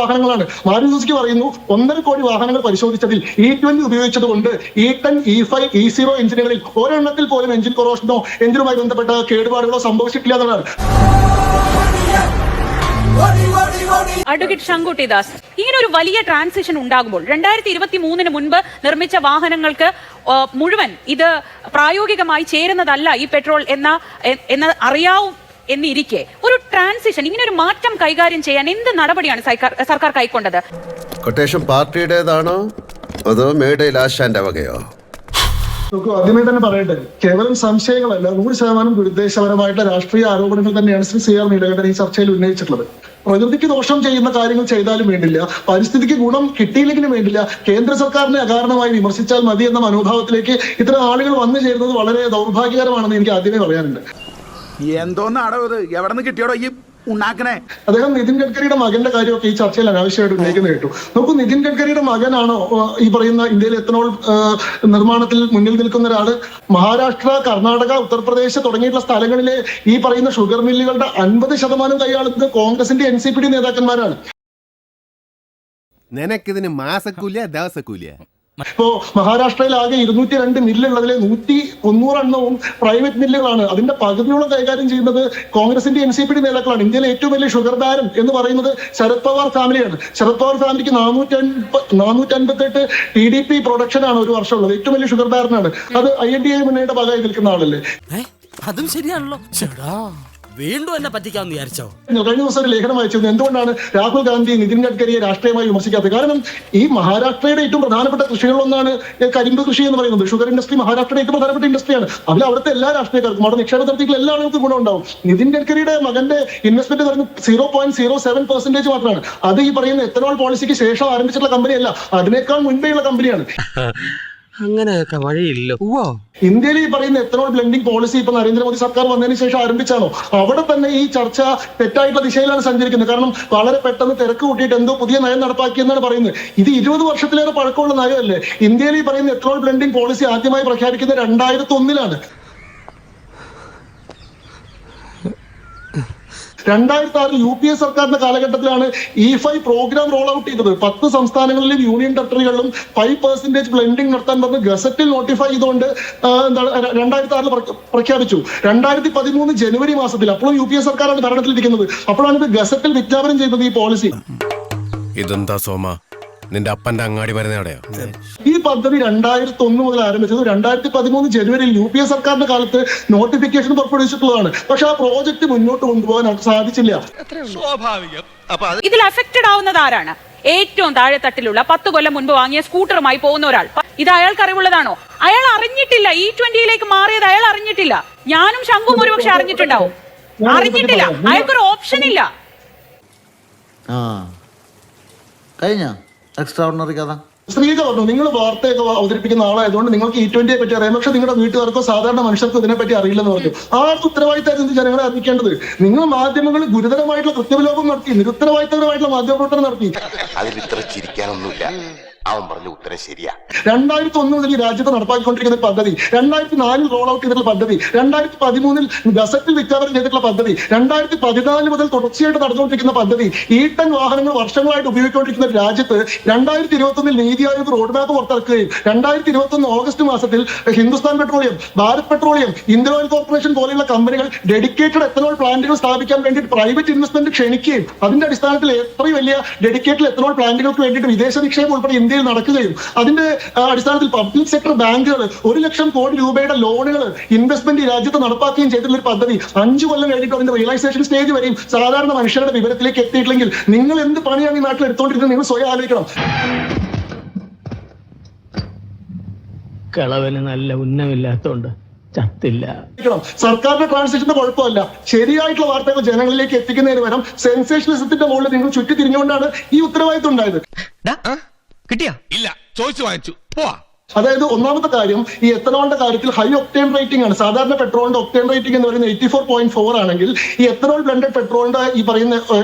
വാഹനങ്ങളാണ്. മാരുതി സുസുക്കി പറയുന്നു 1.5 കോടി വാഹനങ്ങൾ പരിശോധിച്ചതിൽ E20 ഉപയോഗിച്ചത് കൊണ്ട് E10, E5, E0 എഞ്ചിനുകളിൽ ഒരെണ്ണത്തിൽ പോലും എഞ്ചിൻ കൊറോഷനോ എഞ്ചിനുമായി ബന്ധപ്പെട്ട കേടുപാടുകളോ സംഭവിച്ചിട്ടില്ല എന്നതാണ്. അഡ്വക്കേറ്റ് ശങ്കുട്ടി ദാസ്, ഇങ്ങനെ ഒരു വലിയ ട്രാൻസിഷൻ ഉണ്ടാകുമ്പോൾ 2023 മുൻപ് നിർമ്മിച്ച വാഹനങ്ങൾക്ക് മുഴുവൻ ഇത് പ്രായോഗികമായി ചേരുന്നതല്ല ഈ പെട്രോൾ എന്ന അറിയാവും എന്നിരിക്കെ ഒരു ട്രാൻസിഷൻ, ഇങ്ങനെ ഒരു മാറ്റം കൈകാര്യം ചെയ്യാൻ എന്ത് നടപടിയാണ് സർക്കാർ കൈക്കൊണ്ടത്? കൊട്ടേഷൻ പാർട്ടിയുടേതാണോ അതോ മേഡയിൽ ആശാന്റെ വകയോ? ആദ്യമേ തന്നെ പറയട്ടെ, കേവലം സംശയങ്ങളല്ല, 100% ദുരുദ്ദേശപരമായിട്ടുള്ള രാഷ്ട്രീയ ആരോപണങ്ങൾ തന്നെയാണ് ശ്രീ CR നീലകണ്ഠൻ ഈ ചർച്ചയിൽ ഉന്നയിച്ചിട്ടുള്ളത്. പ്രകൃതിക്ക് ദോഷം ചെയ്യുന്ന കാര്യങ്ങൾ ചെയ്താലും വേണ്ടില്ല, പരിസ്ഥിതിക്ക് ഗുണം കിട്ടിയില്ലെങ്കിലും വേണ്ടില്ല, കേന്ദ്ര സർക്കാരിനെ അകാരണമായി വിമർശിച്ചാൽ മതി എന്ന മനോഭാവത്തിലേക്ക് ഇത്തരം ആളുകൾ വന്നു ചേരുന്നത് വളരെ ദൗർഭാഗ്യകരമാണെന്ന് എനിക്ക് ആദ്യമേ പറയാനുണ്ട്. എന്തോന്നാടോ ഇത്, എവിടെ നിന്ന് കിട്ടിയോടോ ഈ ഉണ്ടാക്കണേ? അദ്ദേഹം നിതിൻ ഗഡ്കരിയുടെ മകന്റെ കാര്യമൊക്കെ ഈ ചർച്ചയിൽ അനാവശ്യമായിട്ട് ഉന്നയിക്കുന്നത് കേട്ടു. നോക്കൂ, നിതിൻ ഗഡ്കരിയുടെ മകനാണോ ഈ പറയുന്ന ഇന്ത്യയിൽ എത്തനോൾ നിർമ്മാണത്തിൽ മുന്നിൽ നിൽക്കുന്ന ഒരാള്? മഹാരാഷ്ട്ര, കർണാടക, ഉത്തർപ്രദേശ് തുടങ്ങിയിട്ടുള്ള സ്ഥലങ്ങളിലെ ഈ പറയുന്ന ഷുഗർ മില്ലുകളുടെ 50% കൈയാളുന്നത് കോൺഗ്രസിന്റെ NCPD നേതാക്കന്മാരാണ്. നിനക്കിതിന് മാസക്കൂലിയ ദിവസക്കൂലിയ? ഇപ്പോ മഹാരാഷ്ട്രയിൽ ആകെ 202 മില്ലുള്ളതിലെ 190 എണ്ണവും പ്രൈവറ്റ് മില്ലുകളാണ്. അതിന്റെ പകുതിയോളം കൈകാര്യം ചെയ്യുന്നത് കോൺഗ്രസിന്റെ NCPD നേതാക്കളാണ്. ഇന്ത്യയിലെ ഏറ്റവും വലിയ ഷുഗർ ബാരൻ എന്ന് പറയുന്നത് ശരത് പവാർ ഫാമിലിയാണ്. ശരത് പവാർ ഫാമിലിക്ക് 458 TDP പ്രൊഡക്ഷൻ ആണ് ഒരു വർഷം ഉള്ളത്. ഏറ്റവും വലിയ ഷുഗർ ബാരനാണ്. അത് INDA മുന്നണിയുടെ ഭാഗമായി നിൽക്കുന്ന ആളല്ലേ? അതും ശരിയാണല്ലോ. വീണ്ടും എന്നെ പറ്റിക്കാന്ന് വിചാരിച്ചോ? കഴിഞ്ഞ ദിവസം ഒരു ലേഖനം വായിച്ചിരുന്നു, എന്തുകൊണ്ടാണ് രാഹുൽ ഗാന്ധി നിതിൻ ഗഡ്കരിയെ രാഷ്ട്രീയമായി വിമർശിക്കാത്തത്? കാരണം ഈ മഹാരാഷ്ട്രയുടെ ഏറ്റവും പ്രധാനപ്പെട്ട കൃഷികളിലൊന്നാണ് കരിമ്പ് കൃഷി എന്ന് പറയുന്നത്. ഷുഗർ ഇൻഡസ്ട്രി മഹാരാഷ്ട്രയുടെ ഏറ്റവും പ്രധാനപ്പെട്ട ഇൻഡസ്ട്രിയാണ്. അതിൽ അവിടുത്തെ എല്ലാ രാഷ്ട്രീയക്കാർക്കും അവിടെ നിക്ഷേപ നടത്തിയിട്ടുള്ള എല്ലാ ആളുകൾക്കും ഗുണമുണ്ടാവും. നിതിൻ ഗഡ്കരിയുടെ മകന്റെ ഇൻവെസ്റ്റ്മെന്റ് പറയുന്നത് 0.07% മാത്രമാണ്. അത് ഈ പറയുന്ന എത്തനോൾ പോളിസിക്ക് ശേഷം ആരംഭിച്ചിട്ടുള്ള കമ്പനിയല്ല, അതിനേക്കാൾ മുൻപേയുള്ള കമ്പനിയാണ്. അങ്ങനെയൊക്കെ വഴിയില്ല. ഇന്ത്യയിൽ ഈ പറയുന്ന എത്തനോൾ ബ്ലെൻഡിംഗ് പോളിസി ഇപ്പൊ നരേന്ദ്രമോദി സർക്കാർ വന്നതിന് ശേഷം ആരംഭിച്ചാണോ? അവിടെ തന്നെ ഈ ചർച്ച തെറ്റായിട്ടുള്ള ദിശയിലാണ് സഞ്ചരിക്കുന്നത്. കാരണം വളരെ പെട്ടെന്ന് തിരക്ക് കൂട്ടിയിട്ട് എന്തോ പുതിയ നയം നടപ്പാക്കിയെന്നാണ് പറയുന്നത്. ഇത് 20 വർഷത്തിലേറെ പഴക്കമുള്ള നയമല്ലേ? ഇന്ത്യയിൽ ഈ പറയുന്ന എത്തനോൾ ബ്ലെൻഡിംഗ് പോളിസി ആദ്യമായി പ്രഖ്യാപിക്കുന്നത് 2001 2006 UPA സർക്കാരിന്റെ കാലഘട്ടത്തിലാണ് E5 പ്രോഗ്രാം റോൾ ഔട്ട് ചെയ്തത്. 10 സംസ്ഥാനങ്ങളിലും യൂണിയൻ ടെറിട്ടറികളിലും 5% ബ്ലെൻഡിംഗ് നടത്താൻ പറഞ്ഞ് ഗസറ്റിൽ നോട്ടിഫൈ ചെയ്തുകൊണ്ട് 2006 പ്രഖ്യാപിച്ചു. 2013 ജനുവരി മാസത്തിൽ, അപ്പോഴും UPA സർക്കാരാണ് ഭരണത്തിലിരിക്കുന്നത്, അപ്പോഴാണ് ഇത് ഗസറ്റിൽ വിജ്ഞാപനം ചെയ്തത് ഈ പോളിസി. ഇതെന്താ സോമ, നിന്റെ അപ്പന്റെ അങ്ങാടി വരുന്നവിടെയോ? ഈ പദ്ധതി 2001 മുതൽ ആരംഭിച്ചത് 2013 ജനുവരിയിൽ UPA സർക്കാരിന്റെ കാലത്ത് നോട്ടിഫിക്കേഷൻ പുറപ്പെടുവിച്ചിട്ടുള്ളതാണ്. പക്ഷെ ആ പ്രോജക്ട് മുന്നോട്ട് കൊണ്ടുപോകാൻ സാധിച്ചില്ല. ഇതിൽ അഫക്റ്റഡ് ആവുന്നത് ആരാണ്? ഏറ്റവും താഴെത്തട്ടിലുള്ള 10 കൊല്ലം മുൻപ് വാങ്ങിയ സ്കൂട്ടറുമായി പോകുന്ന ഒരാൾ. ഇത് അയാൾക്ക് അറിവുള്ളതാണോ? അയാൾ അറിഞ്ഞിട്ടില്ല. E20 മാറിയത് അയാൾ അറിഞ്ഞിട്ടില്ല. ഞാനും ശങ്കും ഒരുപക്ഷെ അറിഞ്ഞിട്ടുണ്ടാവും. അറിഞ്ഞിട്ടില്ല. അയാൾക്കൊരു ഓപ്ഷൻ ഇല്ല. കഴിഞ്ഞ എക്സ്ട്രാordinary കഥ സ്ത്രീകൾ പറഞ്ഞു, നിങ്ങൾ വാർത്തയൊക്കെ അവതരിപ്പിക്കുന്ന ആളായതുകൊണ്ട് നിങ്ങൾക്ക് E20 പറ്റി അറിയാം, പക്ഷെ നിങ്ങളുടെ വീട്ടുകാർക്കോ സാധാരണ മനുഷ്യർക്കോ ഇതിനെപ്പറ്റി അറിയില്ലെന്ന് പറഞ്ഞു. ആർക്ക് ഉത്തരവാദിത്തമായിരുന്നു ജനങ്ങളെ അറിയിക്കേണ്ടത്? നിങ്ങൾ മാധ്യമങ്ങൾ ഗുരുതരമായിട്ടുള്ള കൃത്യവിലോപം നടത്തി, നിരുത്തരവാദിത്തപരമായിട്ടുള്ള മാധ്യമപ്രവർത്തനം നടത്തി. അതിൽ ഇത്ര ചിരിക്കാനൊന്നുമില്ല. അവൻ പറഞ്ഞ ഉത്തരം ശരിയാ. 2001 മുതൽ ഈ രാജ്യത്ത് നടപ്പാക്കിക്കൊണ്ടിരിക്കുന്ന പദ്ധതി, 2004 റോൾ ഔട്ട് ചെയ്തിട്ടുള്ള പദ്ധതി, 2013 ഗസറ്റിൽ വിജ്ഞാപനം ചെയ്തിട്ടുള്ള പദ്ധതി, 2014 മുതൽ തുടർച്ചയായിട്ട് നടന്നുകൊണ്ടിരിക്കുന്ന പദ്ധതി, E10 വാഹനങ്ങൾ വർഷങ്ങളായിട്ട് ഉപയോഗിച്ചുകൊണ്ടിരിക്കുന്ന രാജ്യത്ത് 2021 NITI Aayog road map പുറത്തിറക്കുകയും 2021 August മാസത്തിൽ Hindustan petroleum, Bharat petroleum, Indian oil corporation പോലെയുള്ള കമ്പനികൾ ഡെഡിക്കേറ്റഡ് എത്തനോൾ പ്ലാന്റുകൾ സ്ഥാപിക്കാൻ വേണ്ടി പ്രൈവറ്റ് ഇൻവെസ്റ്റ്മെന്റ് ക്ഷണിക്കുകയും അതിന്റെ അടിസ്ഥാനത്തിൽ എത്രയും വലിയ ഡെഡിക്കേറ്റഡ് എത്തനോൾ പ്ലാന്റുകൾക്ക് വേണ്ടിയിട്ട് വിദേശ നിക്ഷേപം ഉൾപ്പെടെ ഇന്ത്യയിൽ നടക്കുകയും അതിന്റെ അടിസ്ഥാനത്തിൽ പബ്ലിക് സെക്ടർ ബാങ്കുകൾ 1 ലക്ഷം കോടി രൂപയുടെ ലോണുകൾ ഇൻവെസ്റ്റ്മെന്റ് ഈ രാജ്യത്ത് നടപ്പാക്കുകയും ചെയ്തിട്ടുള്ള ഒരു പദ്ധതി 5 കൊല്ലം കഴിഞ്ഞിട്ട് അതിന്റെ റിയലൈസേഷൻ സ്റ്റേജ് വരെയും സാധാരണ മനുഷ്യരുടെ വിവരത്തിലേക്ക് എത്തിയിട്ടില്ലെങ്കിൽ നിങ്ങൾ എന്ത് പണിയാണ് ഈ നാട്ടിൽ എടുത്തുകൊണ്ടിരിക്കുന്നത്? നിങ്ങൾ സ്വയം ആലോചിക്കണം. കളവന് നല്ല ഉന്നമില്ലാത്തോണ്ട് ചത്തില്ല. സർക്കാരിന്റെ ട്രാൻസിഷന്റെ കുഴപ്പമല്ല, ശരിയായിട്ടുള്ള വാർത്തകൾ ജനങ്ങളിലേക്ക് എത്തിക്കുന്നതിന് പകരം സെൻസേഷനലിസത്തിന്റെ മുകളിൽ നിങ്ങൾ ചുറ്റി തിരിഞ്ഞുകൊണ്ടാണ് ഈ ഉത്തരവാദിത്വം ഉണ്ടായത്. കിട്ടിയാ? ഇല്ല, ചോദിച്ചു വാങ്ങിച്ചു. പോവാ. അതായത് ഒന്നാമത്തെ കാര്യം, ഈ എത്തനോളിന്റെ കാര്യത്തിൽ ഹൈ ഒക്ടേൻ റേറ്റിംഗ് ആണ്. സാധാരണ പെട്രോളിന്റെ ഒക്ടേൻ റേറ്റിംഗ് എന്ന് പറയുന്നത് 84.4 ആണെങ്കിൽ ഈ എത്തനോൾ ബ്ലെൻഡഡ് പെട്രോളിന്റെ ഈ പറയുന്ന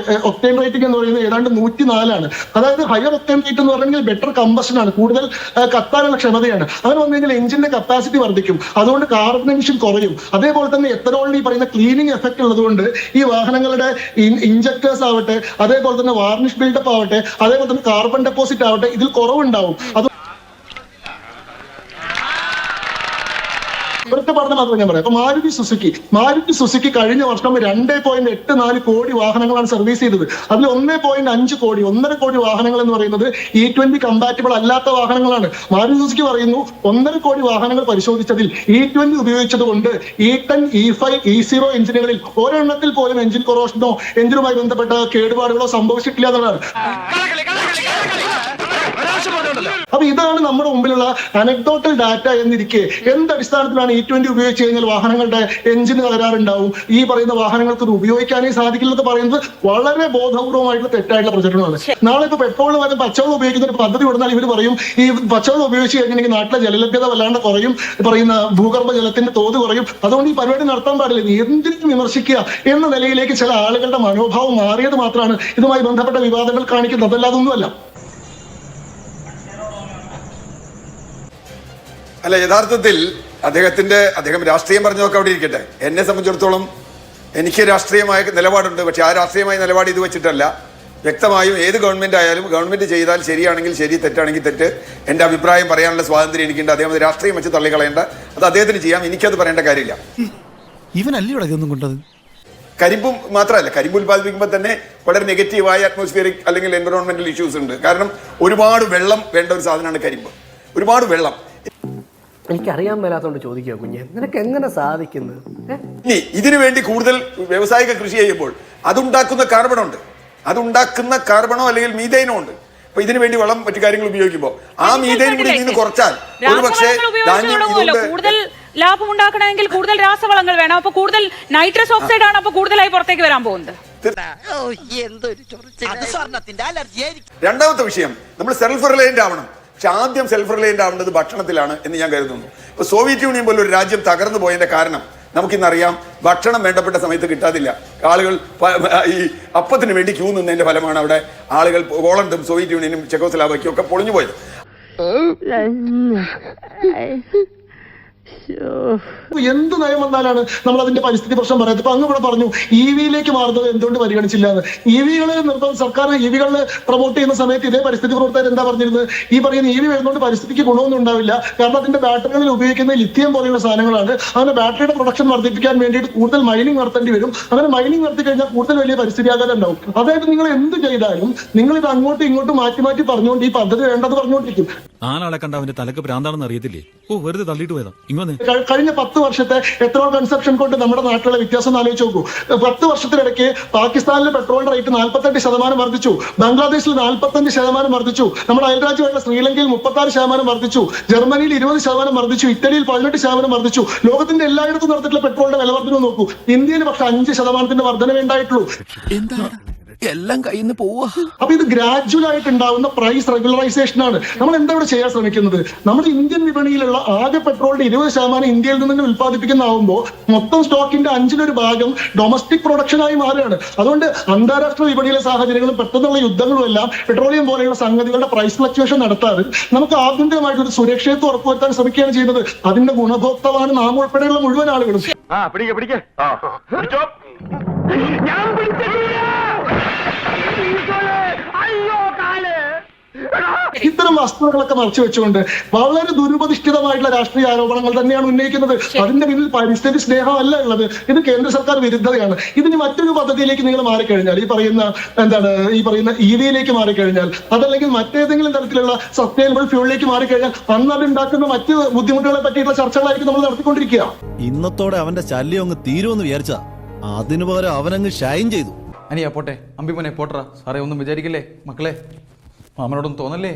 ഒക്ടേൻ റേറ്റിംഗ് എന്ന് പറയുന്നത് ഏതാണ്ട് 104 ആണ്. അതായത് ഹയർ ഒക്ടേൻ റേറ്റ് എന്ന് പറഞ്ഞാൽ ബെറ്റർ കമ്പഷൻ ആണ്, കൂടുതൽ കത്താനുള്ള ക്ഷമതയാണ്. അങ്ങനെ വന്നു കഴിഞ്ഞാൽ എഞ്ചിന്റെ കപ്പാസിറ്റി വർദ്ധിക്കും, അതുകൊണ്ട് കാർബൺ എമിഷൻ കുറയും. അതേപോലെ തന്നെ എത്തനോളിന് ഈ പറയുന്ന ക്ലീനിങ് എഫക്ട് ഉള്ളതുകൊണ്ട് ഈ വാഹനങ്ങളുടെ ഇഞ്ചക്ടേഴ്സ് ആവട്ടെ, അതേപോലെ തന്നെ വാർണിഷ് ബിൽഡപ്പ് ആവട്ടെ, അതേപോലെ തന്നെ കാർബൺ ഡെപ്പോസിറ്റ് ആവട്ടെ, ഇതിൽ കുറവുണ്ടാവും. അത് ഒരൊറ്റ പഠനം മാത്രമേ ഞാൻ പറയാം. അപ്പൊ മാരുതി സുസുക്കി കഴിഞ്ഞ വർഷം 2.84 കോടി വാഹനങ്ങളാണ് സർവീസ് ചെയ്തത്. അതിൽ 1.5 കോടി 1.5 കോടി വാഹനങ്ങൾ എന്ന് പറയുന്നത് E20 കമ്പാറ്റബിൾ അല്ലാത്ത വാഹനങ്ങളാണ്. മാരുതി സുസുക്കി പറയുന്നു 1.5 കോടി വാഹനങ്ങൾ പരിശോധിച്ചതിൽ E20 ഉപയോഗിച്ചത് കൊണ്ട് E10, E5, E0 എഞ്ചിനുകളിൽ ഒരെണ്ണത്തിൽ പോലും എഞ്ചിൻ കൊറോഷനോ എഞ്ചിനുമായി ബന്ധപ്പെട്ട കേടുപാടുകളോ സംഭവിച്ചിട്ടില്ല എന്നുള്ളതാണ്. അപ്പൊ ഇതാണ് നമ്മുടെ മുമ്പിലുള്ള അനക്ഡോട്ടൽ ഡാറ്റ എന്നിരിക്കെ എന്തടിസ്ഥാനത്തിലാണ് E20 ഉപയോഗിച്ച് കഴിഞ്ഞാൽ വാഹനങ്ങളുടെ എഞ്ചിന് തകരാറുണ്ടാവും, ഈ പറയുന്ന വാഹനങ്ങൾക്ക് ഇത് ഉപയോഗിക്കാനേ സാധിക്കില്ലെന്ന് പറയുന്നത് വളരെ ബോധപൂർവമായിട്ടുള്ള തെറ്റായിട്ടുള്ള പ്രചരണമാണ്. നാളെ ഇപ്പൊ പെട്രോളിന് പകരം പച്ചവെള്ളം ഉപയോഗിക്കുന്ന ഒരു പദ്ധതി കൊടുത്താൽ ഇവർ പറയും ഈ പച്ചവെള്ളം ഉപയോഗിച്ച് കഴിഞ്ഞിട്ടുണ്ടെങ്കിൽ നാട്ടിലെ ജലലഭ്യത വല്ലാണ്ട് കുറയും, പറയുന്ന ഭൂഗർഭ ജലത്തിന്റെ തോത് കുറയും, അതുകൊണ്ട് ഈ പരിപാടി നടത്താൻ പാടില്ല, എന്തിനും വിമർശിക്കുക എന്ന നിലയിലേക്ക് ചില ആളുകളുടെ മനോഭാവം മാറിയത് മാത്രമാണ് ഇതുമായി ബന്ധപ്പെട്ട വിവാദങ്ങൾ കാണിക്കുന്നത്, അതല്ലാതൊന്നുമല്ല. അല്ല, യഥാർത്ഥത്തിൽ അദ്ദേഹം രാഷ്ട്രീയം പറഞ്ഞതൊക്കെ അവിടെ ഇരിക്കട്ടെ. എന്നെ സംബന്ധിച്ചിടത്തോളം എനിക്ക് രാഷ്ട്രീയമായ നിലപാടുണ്ട്. പക്ഷെ ആ രാഷ്ട്രീയമായ നിലപാട് ഇത് വെച്ചിട്ടല്ല. വ്യക്തമായും ഏത് ഗവൺമെന്റ് ആയാലും ഗവൺമെന്റ് ചെയ്താൽ ശരിയാണെങ്കിൽ ശരി, തെറ്റാണെങ്കിൽ തെറ്റ്, എൻ്റെ അഭിപ്രായം പറയാനുള്ള സ്വാതന്ത്ര്യം എനിക്കുണ്ട്. അദ്ദേഹം രാഷ്ട്രീയം വെച്ച് തള്ളിക്കളയേണ്ട, അത് അദ്ദേഹത്തിന് ചെയ്യാം, എനിക്കത് പറയേണ്ട കാര്യമില്ല. ഇവനല്ലേ ഇതൊന്നും കൊണ്ടത്? കരിമ്പും മാത്രമല്ല, കരിമ്പ് ഉൽപ്പാദിപ്പിക്കുമ്പോൾ തന്നെ വളരെ നെഗറ്റീവായ അറ്റ്മോസ്ഫിയറിക് അല്ലെങ്കിൽ എൻവറോൺമെന്റൽ ഇഷ്യൂസ് ഉണ്ട്. കാരണം ഒരുപാട് വെള്ളം വേണ്ട ഒരു സാധനമാണ് കരിമ്പ്, ഒരുപാട് വെള്ളം. എനിക്കറിയാൻ മേലാത്തോണ്ട് ചോദിക്കുക കുഞ്ഞെ, നിനക്ക് എങ്ങനെ സാധിക്കുന്നത്? ഇനി ഇതിനു വേണ്ടി കൂടുതൽ വ്യാവസായിക കൃഷി ചെയ്യുമ്പോൾ അതുണ്ടാക്കുന്ന കാർബണുണ്ട്, അതുണ്ടാക്കുന്ന കാർബണോ അല്ലെങ്കിൽ മീഥൈനോ ഉണ്ട്. അപ്പൊ ഇതിനു വേണ്ടി വളം മറ്റു കാര്യങ്ങൾ ഉപയോഗിക്കുമ്പോൾ ആ മീഥൈൻ കൂടി നിന്ന് കുറച്ചാൽ ഒരു പക്ഷേ കൂടുതൽ ലാഭം ഉണ്ടാക്കണമെങ്കിൽ കൂടുതൽ രാസവളങ്ങൾ വേണം. അപ്പൊ കൂടുതൽ നൈട്രസ് ഓക്സൈഡ് ആണ് അപ്പൊ കൂടുതലായി പുറത്തേക്ക് വരാൻ പോകുന്നത്. രണ്ടാമത്തെ വിഷയം, നമ്മൾ സെൽഫ് റിലയന്റ് ആവണം. പക്ഷെ ആദ്യം സെൽഫ് റിലയന്റ് ആവേണ്ടത് ഭക്ഷണത്തിലാണ് എന്ന് ഞാൻ കരുതുന്നു. ഇപ്പൊ സോവിയറ്റ് യൂണിയൻ പോലെ ഒരു രാജ്യം തകർന്നു പോയതിന്റെ കാരണം നമുക്കിന്നറിയാം, ഭക്ഷണം വേണ്ടപ്പെട്ട സമയത്ത് കിട്ടാതില്ല. ആളുകൾ ഈ അപ്പത്തിന് വേണ്ടി ക്യൂ നിന്നതിന്റെ ഫലമാണ് അവിടെ ആളുകൾ പോളണ്ടും സോവിയറ്റ് യൂണിയനും ചെക്കോസ്ലോവാക്യയും ഒക്കെ പൊളിഞ്ഞു പോയത്. എന്ത് നയം വന്നാലാണ് നമ്മൾ അതിന്റെ പരിസ്ഥിതി പ്രശ്നം പറയുന്നത്? ഇപ്പൊ അങ്ങ് ഇവിടെ പറഞ്ഞു EV-യിലേക്ക് മാറുന്നത് എന്തുകൊണ്ട് പരിഗണിച്ചില്ല എന്ന്. സർക്കാർ EV-കളെ പ്രൊമോട്ട് ചെയ്യുന്ന സമയത്ത് ഇതേ പരിസ്ഥിതി പ്രവർത്തകർ എന്താ പറഞ്ഞിരുന്നത്? ഈ പറയുന്ന EV വരുന്നതുകൊണ്ട് പരിസ്ഥിതിക്ക് ഗുണമൊന്നും ഉണ്ടാവില്ല, കാരണം അതിന്റെ ബാറ്ററികളിൽ ഉപയോഗിക്കുന്ന ലിഥിയം പോലെയുള്ള സാധനങ്ങളാണ്. അങ്ങനെ ബാറ്ററിയുടെ പ്രൊഡക്ഷൻ വർദ്ധിപ്പിക്കാൻ വേണ്ടിയിട്ട് കൂടുതൽ മൈനിങ് നടത്തേണ്ടി വരും. അങ്ങനെ മൈനിങ് നടത്തി കഴിഞ്ഞാൽ കൂടുതൽ വലിയ പരിസ്ഥിതി ആഘാതം ഉണ്ടാവും. അതായത് നിങ്ങൾ എന്ത് ചെയ്താലും നിങ്ങൾ ഇത് അങ്ങോട്ടും ഇങ്ങോട്ടും മാറ്റി മാറ്റി പറഞ്ഞുകൊണ്ട് ഈ പദ്ധതി വേണ്ടത് പറഞ്ഞുകൊണ്ടിരിക്കും. ആളെ കണ്ട അവന്റെ തലക്ക് ഭ്രാന്താണെന്ന് അറിയത്തില്ലേ? വെറുതെ തള്ളിയിട്ട് പോയതാ. കഴിഞ്ഞ 10 വർഷത്തെ എത്രയോ കൺസപ്ഷൻ കൊണ്ട് നമ്മുടെ നാട്ടിലെ വ്യത്യാസം ആലോചിച്ച് നോക്കൂ. 10 വർഷത്തിനിടയ്ക്ക് പാകിസ്ഥാനിലെ പെട്രോളിന്റെ റേറ്റ് 48% വർദ്ധിച്ചു, ബംഗ്ലാദേശിൽ 45% വർദ്ധിച്ചു, നമ്മുടെ അയൽരാജ്യമായിട്ടുള്ള ശ്രീലങ്കയിൽ 36% വർദ്ധിച്ചു, ജർമ്മനിയിൽ 20% വർദ്ധിച്ചു, ഇറ്റലിയിൽ 18% വർദ്ധിച്ചു. ലോകത്തിന്റെ എല്ലായിടത്തും നടത്തിയിട്ടുള്ള പെട്രോളിന്റെ വില വർധന നോക്കൂ. ഇന്ത്യയിൽ പക്ഷെ 5% വർധനവേ ഉണ്ടായിട്ടുള്ളൂ. എല്ലാം കയ്യിൽ നിന്ന് പോവാ. അപ്പൊ ഇത് ഗ്രാജുവൽ ആയിട്ട് ഉണ്ടാവുന്ന പ്രൈസ് റെഗുലറൈസേഷൻ ആണ്. നമ്മൾ എന്താ ഇവിടെ ചെയ്യാൻ ശ്രമിക്കുന്നത്? നമ്മുടെ ഇന്ത്യൻ വിപണിയിലുള്ള ആകെ പെട്രോളിന്റെ 20% ഇന്ത്യയിൽ നിന്ന് ഉത്പാദിപ്പിക്കുന്നതാവുമ്പോൾ മൊത്തം സ്റ്റോക്കിന്റെ 1/5 ഭാഗം ഡൊമസ്റ്റിക് പ്രൊഡക്ഷനായി മാറുകയാണ്. അതുകൊണ്ട് അന്താരാഷ്ട്ര വിപണിയിലെ സാഹചര്യങ്ങളും പെട്ടെന്നുള്ള യുദ്ധങ്ങളും എല്ലാം പെട്രോളിയം പോലെയുള്ള സംഗതികളുടെ പ്രൈസ് ഫ്ലക്ച്വേഷൻ നടത്താതെ നമുക്ക് ആഭ്യന്തരമായിട്ടൊരു സുരക്ഷിതത്വം ഉറപ്പുവരുത്താൻ ശ്രമിക്കുകയാണ് ചെയ്യുന്നത്. അതിന്റെ ഗുണഭോക്താവാണ് നാം ഉൾപ്പെടെയുള്ള മുഴുവൻ ആളുകളും. ഇത്തരം വസ്തുതകളൊക്കെ മറച്ചു വെച്ചുകൊണ്ട് വളരെ ദുരുപദിഷ്ഠിതമായിട്ടുള്ള രാഷ്ട്രീയ ആരോപണങ്ങൾ തന്നെയാണ് ഉന്നയിക്കുന്നത്. അതിന്റെ പിന്നിൽ പരിസ്ഥിതി സ്നേഹമല്ല ഉള്ളത്, ഇത് കേന്ദ്ര സർക്കാർ വിരുദ്ധതയാണ്. ഇതിന് മറ്റൊരു പദ്ധതിയിലേക്ക് നിങ്ങൾ മാറിക്കഴിഞ്ഞാൽ, ഈ പറയുന്ന EV-യിലേക്ക് മാറിക്കഴിഞ്ഞാൽ, അതല്ലെങ്കിൽ മറ്റേതെങ്കിലും തരത്തിലുള്ള സസ്റ്റൈനബിൾ ഫ്യൂളിലേക്ക് മാറിക്കഴിഞ്ഞാൽ അന്ന് അത് ഉണ്ടാക്കുന്ന മറ്റ് ബുദ്ധിമുട്ടുകളെ പറ്റിയിട്ടുള്ള ചർച്ചകളായിരിക്കും നമ്മൾ നടത്തിക്കൊണ്ടിരിക്കുക. ഇന്നത്തോടെ അവന്റെ ശല്യം അങ്ങ് തീരുമെന്ന് വിചാരിച്ചാ, അതിനു പകരം അവനങ്ങ് ഷൈൻ ചെയ്തു. അനിയാ പോട്ടെ, അമ്പിമോനെ പോട്ടറാ. സാറേ ഒന്നും വിചാരിക്കല്ലേ മക്കളെ, മാമനോടൊന്നും തോന്നല്ലേ.